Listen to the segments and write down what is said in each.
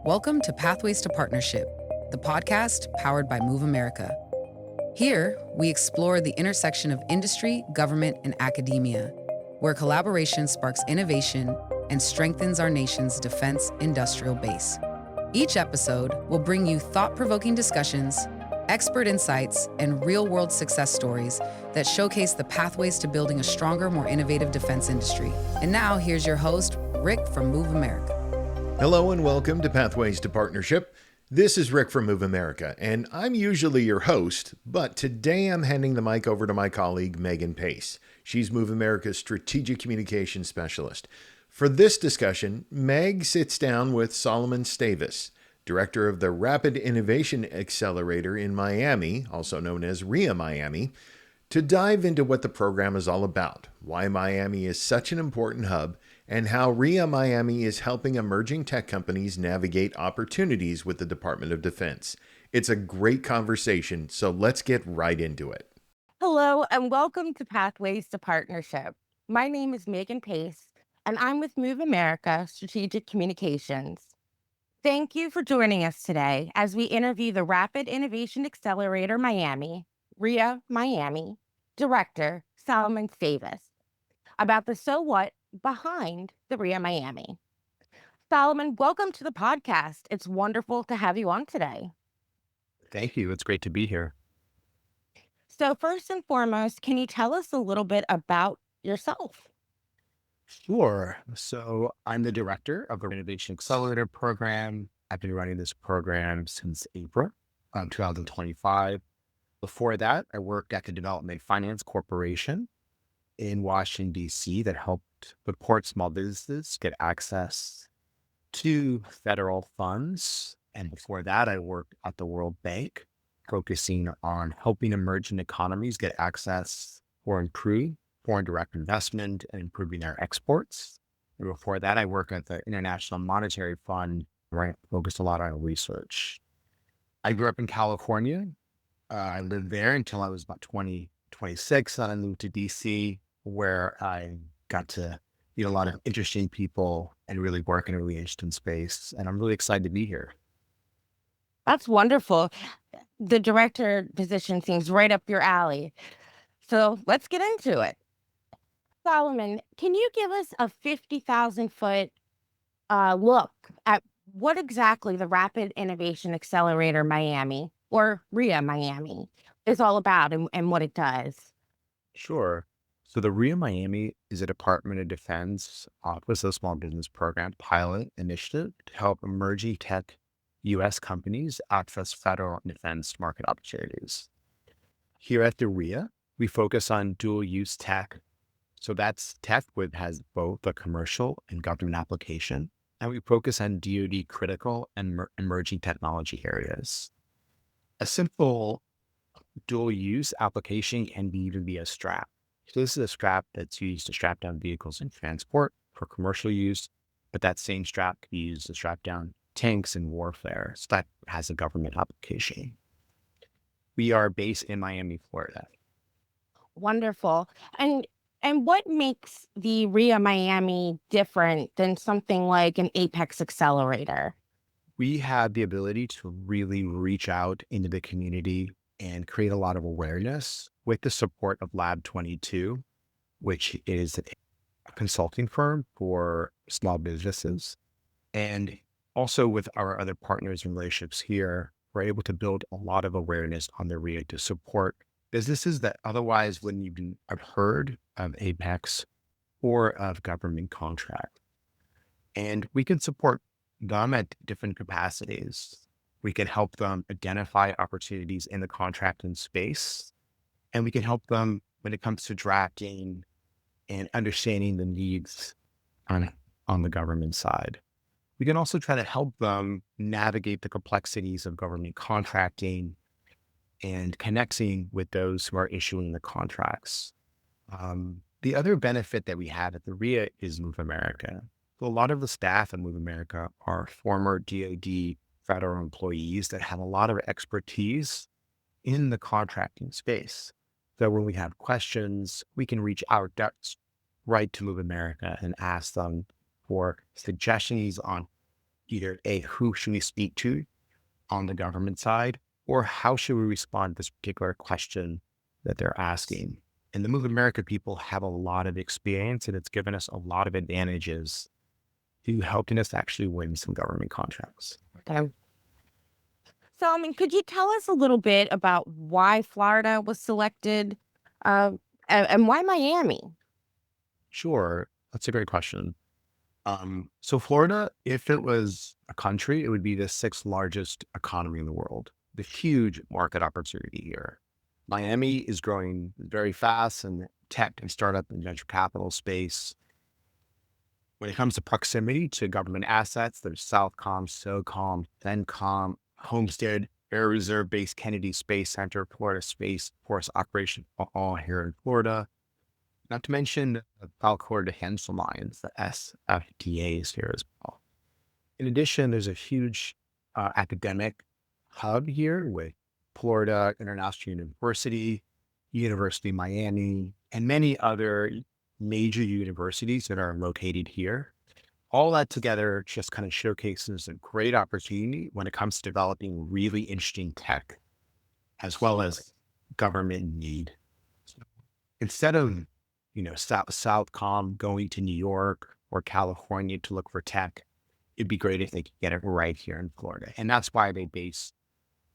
Welcome to Pathways to Partnership, the podcast powered by Move America. Here, we explore the intersection of industry, government, and academia, where collaboration sparks innovation and strengthens our nation's defense industrial base. Each episode will bring you thought-provoking discussions, expert insights, and real-world success stories that showcase the pathways to building a stronger, more innovative defense industry. And now, here's your host, Rick from Move America. Hello and welcome to Pathways to Partnership. This is Rick from Move America, and I'm usually your host, but today I'm handing the mic over to my colleague, Megan Pace. She's Move America's Strategic Communications Specialist. For this discussion, Meg sits down with Solomon Stavis, Director of the Rapid Innovation Accelerator in Miami, also known as RIA Miami, to dive into what the program is all about, why Miami is such an important hub, and how RIA Miami is helping emerging tech companies navigate opportunities with the Department of Defense. It's a great conversation, so let's get right into it. Hello, and welcome to Pathways to Partnership. My name is Megan Pace, and I'm with Move America Strategic Communications. Thank you for joining us today as we interview the Rapid Innovation Accelerator Miami, RIA Miami, Director Solomon Stavis, about the so what behind the RIA Miami. Solomon, welcome to the podcast. It's wonderful to have you on today. Thank you. It's great to be here. So first and foremost, can you tell us a little bit about yourself? Sure. So I'm the director of the Innovation Accelerator program. I've been running this program since April 2025. Before that, I worked at the Development Finance Corporation in Washington, D.C. that helped support small businesses get access to federal funds. And before that, I worked at the World Bank, focusing on helping emerging economies get access or improve foreign direct investment and improving their exports. And before that, I worked at the International Monetary Fund, where I focused a lot on research. I grew up in California. I lived there until I was about 26, and I moved to DC, where I got to meet a lot of interesting people and really work in a really interesting space. And I'm really excited to be here. That's wonderful. The director position seems right up your alley. So let's get into it. Solomon, can you give us a 50,000-foot look at what exactly the Rapid Innovation Accelerator Miami, or RIA Miami, is all about and what it does? Sure. So the RIA Miami is a Department of Defense Office of Small Business Program pilot initiative to help emerging tech U.S. companies access federal and defense market opportunities. Here at the RIA, we focus on dual-use tech. So that's tech that has both a commercial and government application. And we focus on DoD critical and emerging technology areas. A simple dual-use application can even be a strap. So this is a strap that's used to strap down vehicles in transport for commercial use, but that same strap can be used to strap down tanks in warfare. So that has a government application. We are based in Miami, Florida. Wonderful. And what makes the RIA Miami different than something like an Apex Accelerator? We have the ability to really reach out into the community and create a lot of awareness with the support of Lab 22, which is a consulting firm for small businesses. And also with our other partners and relationships here, we're able to build a lot of awareness on the RIA to support businesses that otherwise wouldn't even have heard of Apex or of government contract. And we can support them at different capacities. We can help them identify opportunities in the contracting space, and we can help them when it comes to drafting and understanding the needs on the government side. We can also try to help them navigate the complexities of government contracting and connecting with those who are issuing the contracts. The other benefit that we have at the RIA is Move America. So a lot of the staff at Move America are former DoD federal employees that have a lot of expertise in the contracting space. So when we have questions, we can reach out right to Move America and ask them for suggestions on either who should we speak to on the government side, or how should we respond to this particular question that they're asking. And the Move America people have a lot of experience, and it's given us a lot of advantages to helping us actually win some government contracts. Okay. So, could you tell us a little bit about why Florida was selected, and why Miami? Sure, that's a great question. So Florida, if it was a country, it would be the sixth largest economy in the world. The huge market opportunity here. Miami is growing very fast in the tech and startup and venture capital space. When it comes to proximity to government assets, there's Southcom, SOCOM, CENTCOM, Homestead, Air Reserve Base, Kennedy Space Center, Florida Space Force Operation, all here in Florida. Not to mention the Falcor Defense Alliance, the SFDA is here as well. In addition, there's a huge academic hub here with Florida International University, University of Miami, and many other major universities that are located here. All that together just kind of showcases a great opportunity when it comes to developing really interesting tech, as well as government need. So instead of Southcom going to New York or California to look for tech, it'd be great if they could get it right here in Florida. And that's why they base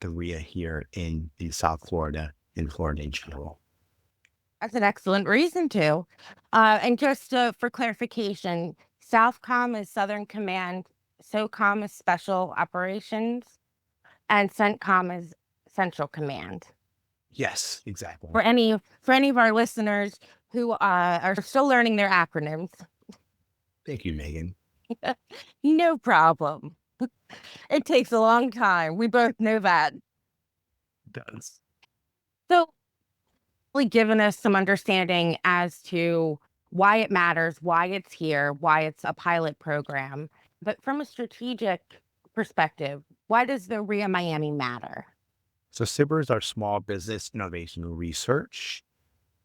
the RIA here in South Florida, in Florida in general. That's an excellent reason to. And just for clarification, Southcom is Southern Command, SOCOM is Special Operations, and CENTCOM is Central Command. Yes, exactly. For any of our listeners who are still learning their acronyms. Thank you, Megan. No problem. It takes a long time. We both know that. It does. So, really given us some understanding as to why it matters, why it's here, why it's a pilot program. But from a strategic perspective, why does the RIA Miami matter? So SBIRs are small business innovation research.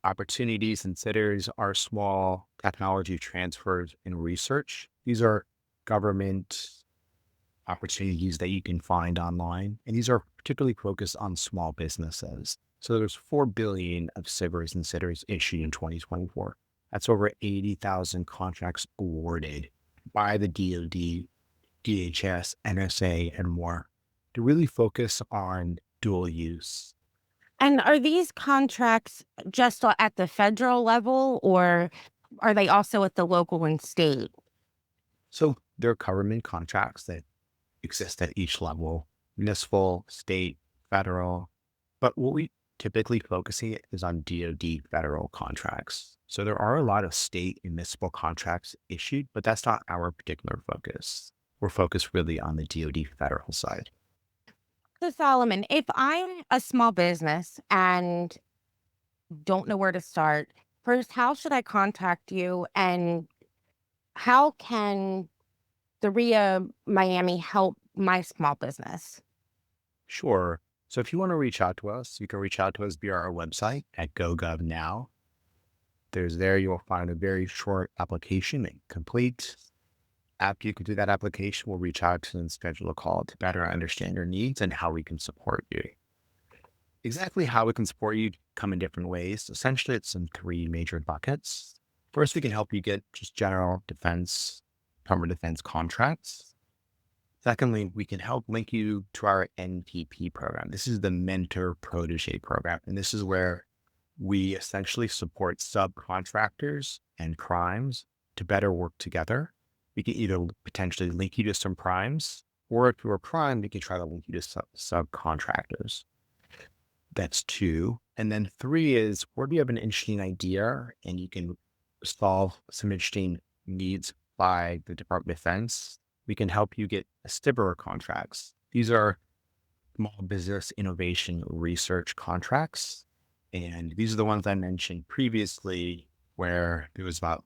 Opportunities and cities are small technology transfers and research. These are government opportunities that you can find online, and these are particularly focused on small businesses. So there's 4 billion of SBIRs and cities issued in 2024. That's over 80,000 contracts awarded by the DoD, DHS, NSA, and more to really focus on dual use. And are these contracts just at the federal level, or are they also at the local and state? So there are government contracts that exist at each level, municipal, state, federal. But what we typically focusing is on DoD federal contracts. So there are a lot of state and municipal contracts issued, but that's not our particular focus. We're focused really on the DoD federal side. So Solomon, if I'm a small business and don't know where to start, first, how should I contact you, and how can the RIA Miami help my small business? Sure. So if you want to reach out to us, you can reach out to us via our website at GoGovNow. There you'll find a very short application and complete. After you complete that application, we'll reach out to and schedule a call to better understand your needs and how we can support you. Exactly how we can support you come in different ways. Essentially, it's in 3 major buckets. First, we can help you get just general defense, Department of Defense contracts. Secondly, we can help link you to our NPP program. This is the Mentor Protege program, and this is where we essentially support subcontractors and primes to better work together. We can either potentially link you to some primes, or if you're a prime, we can try to link you to subcontractors. That's 2. And then 3 is where do you have an interesting idea and you can solve some interesting needs by the Department of Defense. We can help you get SBIR contracts. These are small business innovation research contracts. And these are the ones I mentioned previously, where there was about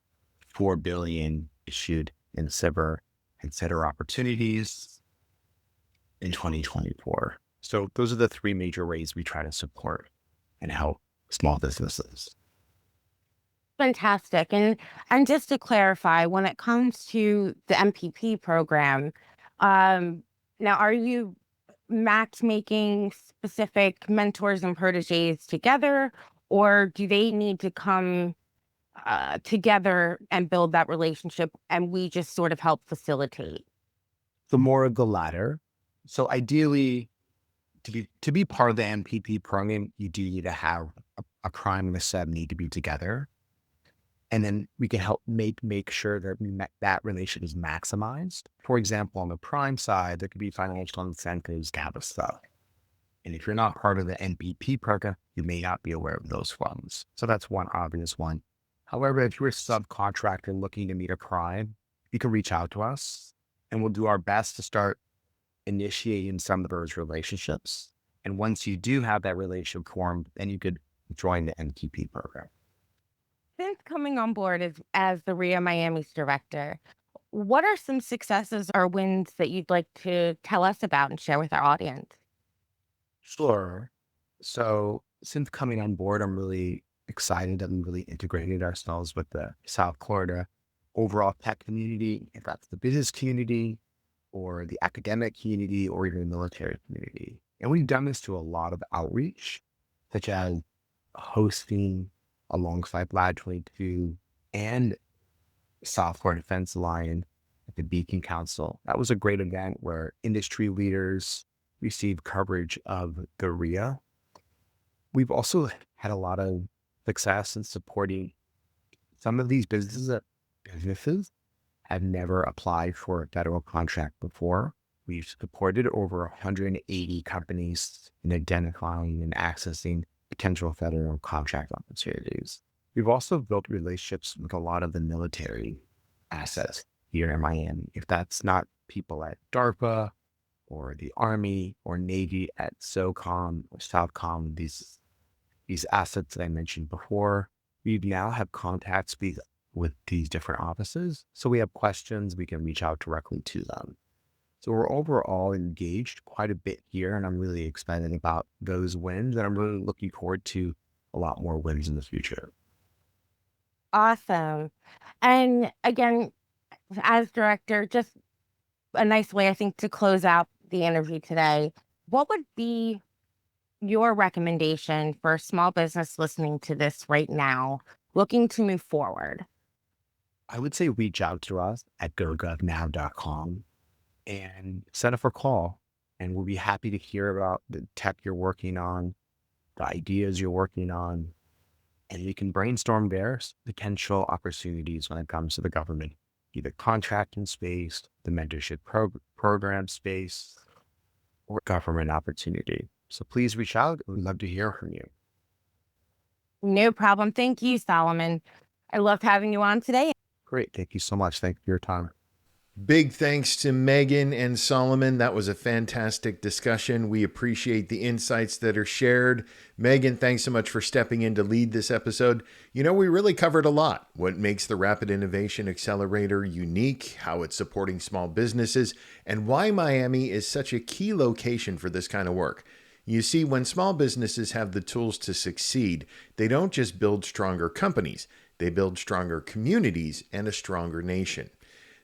4 billion issued in SBIR and SBIR opportunities in 2024. So those are the 3 major ways we try to support and help small businesses. Fantastic. And just to clarify, when it comes to the MPP program, Now, are you matchmaking specific mentors and proteges together, or do they need to come together and build that relationship and we just sort of help facilitate? The more of the latter. So ideally, to be part of the MPP program, you do need to have a prime and a sub need to be together. And then we can help make sure that that relation is maximized. For example, on the prime side, there could be financial incentives to have a sub. And if you're not part of the NPP program, you may not be aware of those funds. So that's one obvious one. However, if you're a subcontractor looking to meet a prime, you can reach out to us and we'll do our best to start initiating some of those relationships. And once you do have that relationship formed, then you could join the NPP program. Since coming on board as the RIA Miami's director, what are some successes or wins that you'd like to tell us about and share with our audience? Sure. So since coming on board, I'm really excited that we really integrated ourselves with the South Florida overall tech community, if that's the business community or the academic community or even the military community. And we've done this to a lot of outreach, such as hosting alongside Lab 22 and South Florida Defense Alliance at the Beacon Council. That was a great event where industry leaders received coverage of the RIA. We've also had a lot of success in supporting some of these businesses that have never applied for a federal contract before. We've supported over 180 companies in identifying and accessing potential federal contract opportunities. We've also built relationships with a lot of the military assets here in Miami. If that's not people at DARPA or the Army or Navy at SOCOM or SOUTHCOM, these assets that I mentioned before, we now have contacts with these different offices. So we have questions, we can reach out directly to them. So we're overall engaged quite a bit here, and I'm really excited about those wins, and I'm really looking forward to a lot more wins in the future. Awesome. And again, as director, just a nice way, I think, to close out the interview today. What would be your recommendation for a small business listening to this right now, looking to move forward? I would say reach out to us at gogovnow.com and set up a call, and we'll be happy to hear about the tech you're working on, the ideas you're working on, and we can brainstorm various potential opportunities when it comes to the government, either contracting space, the mentorship program space, or government opportunity. So please reach out. We'd love to hear from you. No problem. Thank you, Solomon. I loved having you on today. Great. Thank you so much. Thank you for your time. Big thanks to Megan and Solomon. That was a fantastic discussion. We appreciate the insights that are shared. Megan, thanks so much for stepping in to lead this episode. We really covered a lot. What makes the Rapid Innovation Accelerator unique, how it's supporting small businesses, and why Miami is such a key location for this kind of work. You see, when small businesses have the tools to succeed, they don't just build stronger companies, they build stronger communities and a stronger nation.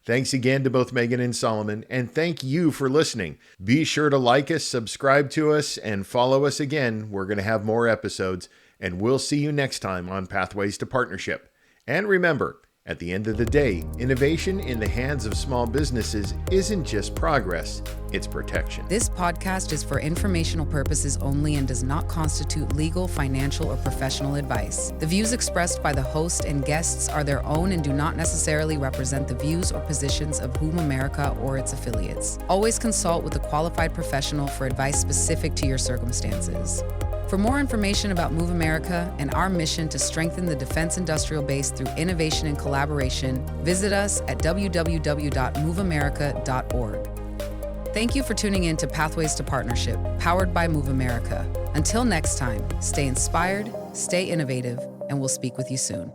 Thanks again to both Megan and Solomon, and thank you for listening. Be sure to like us, subscribe to us, and follow us again. We're going to have more episodes, and we'll see you next time on Pathways to Partnership. And remember, at the end of the day, innovation in the hands of small businesses isn't just progress, it's protection. This podcast is for informational purposes only and does not constitute legal, financial, or professional advice. The views expressed by the host and guests are their own and do not necessarily represent the views or positions of Boom America or its affiliates. Always consult with a qualified professional for advice specific to your circumstances. For more information about Move America and our mission to strengthen the defense industrial base through innovation and collaboration, visit us at www.moveamerica.org. Thank you for tuning in to Pathways to Partnership, powered by Move America. Until next time, stay inspired, stay innovative, and we'll speak with you soon.